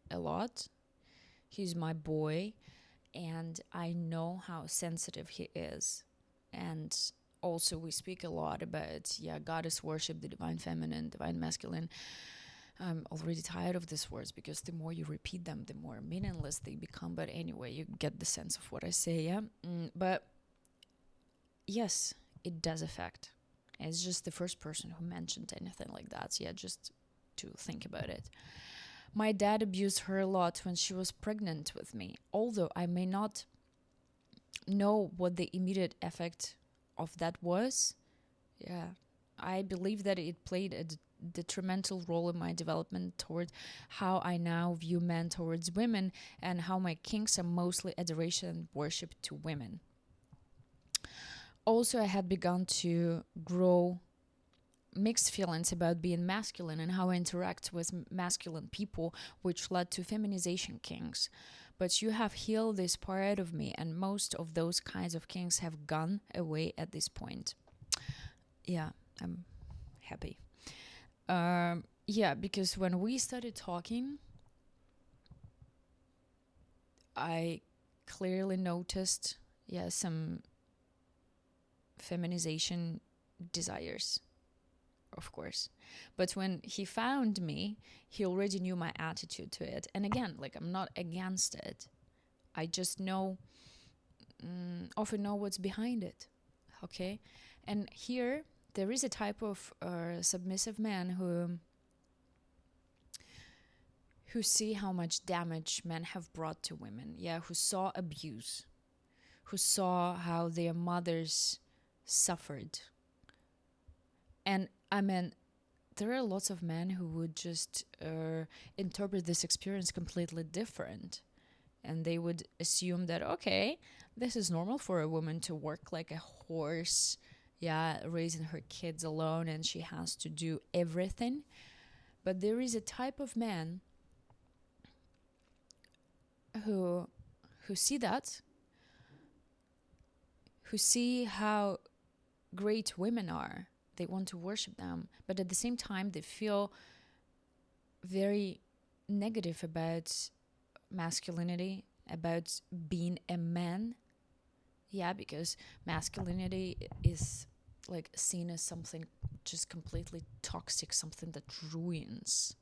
a lot. He's my boy, and I know how sensitive he is. And also, we speak a lot about, yeah, goddess worship, the divine feminine, divine masculine. I'm already tired of these words because the more you repeat them, the more meaningless they become. But anyway, you get the sense of what I say, yeah? But yes, it does affect. It's just the first person who mentioned anything like that. So yeah, just to think about it. My dad abused her a lot when she was pregnant with me, although I may not know what the immediate effect of that was. Yeah, I believe that it played a detrimental role in my development toward how I now view men towards women, and how my kinks are mostly adoration and worship to women. Also, I had begun to grow mixed feelings about being masculine and how I interact with masculine people, which led to feminization kinks. But you have healed this part of me, and most of those kinds of kinks have gone away at this point. Yeah, I'm happy. Yeah, because when we started talking, I clearly noticed, yeah, some feminization desires, of course. But when he found me, he already knew my attitude to it. And again, like, I'm not against it. I just know, often know what's behind it. Okay? And here, there is a type of submissive man who see how much damage men have brought to women. Yeah, who saw abuse, who saw how their mothers suffered. And I mean, there are lots of men who would just interpret this experience completely different. And they would assume that, okay, this is normal for a woman to work like a horse, yeah, raising her kids alone, and she has to do everything. But there is a type of man who see that, who see how great women are. They want to worship them, but at the same time, they feel very negative about masculinity, about being a man. Yeah, because masculinity is like seen as something just completely toxic, something that ruins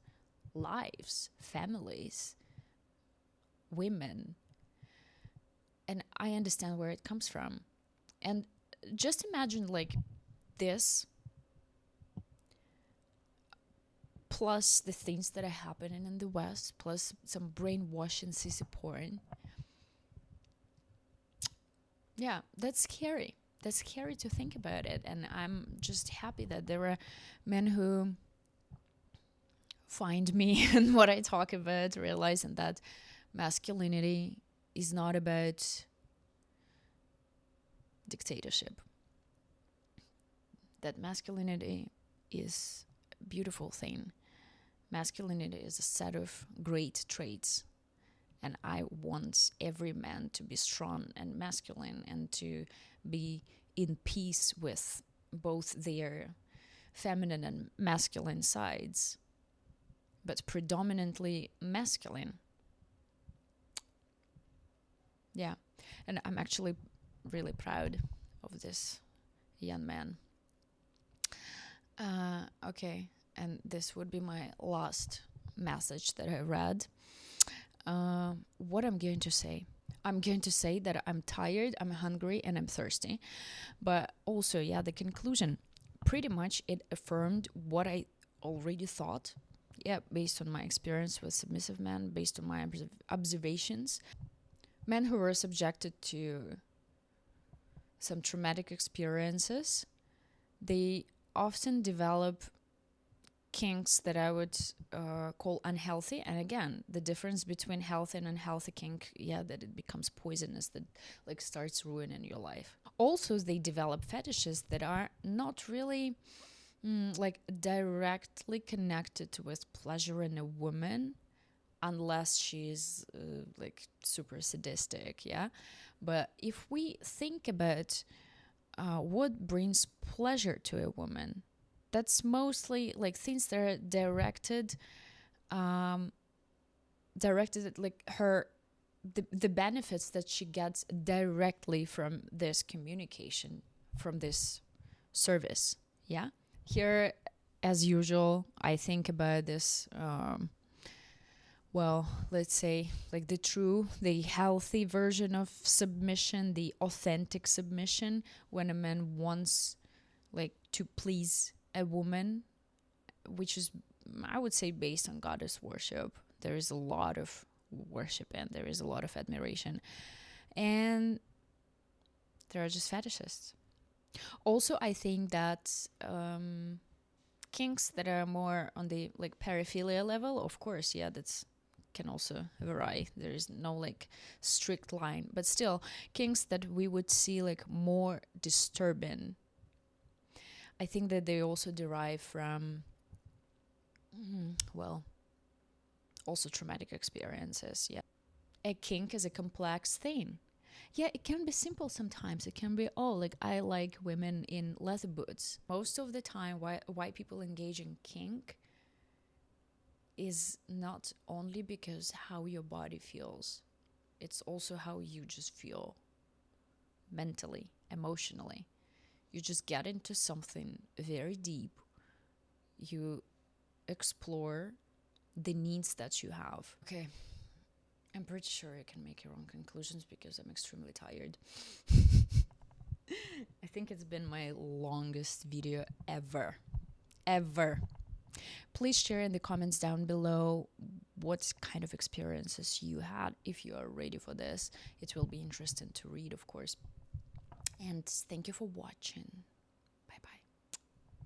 lives, families, women. And I understand where it comes from. And just imagine like this, plus the things that are happening in the West, plus some brainwashing sissy porn. Yeah, that's scary. That's scary to think about it. And I'm just happy that there are men who find me and what I talk about, realizing that masculinity is not about dictatorship. That masculinity is a beautiful thing. Masculinity is a set of great traits. And I want every man to be strong and masculine, and to be in peace with both their feminine and masculine sides, but predominantly masculine. Yeah. And I'm actually really proud of this young man. Okay. And this would be my last message that I read. What I'm going to say? I'm going to say that I'm tired, I'm hungry, and I'm thirsty. But also, yeah, the conclusion, pretty much it affirmed what I already thought. Yeah, based on my experience with submissive men, based on my observations. Men who were subjected to some traumatic experiences, they often develop kinks that I would call unhealthy. And again, the difference between healthy and unhealthy kink, yeah, that it becomes poisonous, that like starts ruining your life. Also, they develop fetishes that are not really like directly connected with pleasure in a woman, unless she's like super sadistic, yeah. But if we think about what brings pleasure to a woman, that's mostly like things that are um, directed at like her, the benefits that she gets directly from this communication, from this service. Yeah. Here, as usual, I think about this. Well, let's say like the healthy version of submission, the authentic submission, when a man wants like to please a woman, which is, I would say, based on goddess worship. There is a lot of worship and there is a lot of admiration. And there are just fetishists. Also, I think that kinks that are more on the like paraphilia level, of course, yeah, that's can also vary. There is no like strict line, but still, kinks that we would see like more disturbing, I think that they also derive from, well, also traumatic experiences. Yeah. A kink is a complex thing. Yeah, it can be simple sometimes. It can be, oh, like I like women in leather boots. Most of the time, why people engage in kink is not only because how your body feels, it's also how you just feel mentally, emotionally. You just get into something very deep. You explore the needs that you have. Okay, I'm pretty sure I can make your own conclusions because I'm extremely tired. I think it's been my longest video ever. Ever. Please share in the comments down below what kind of experiences you had. If you are ready for this, it will be interesting to read, of course. And thank you for watching.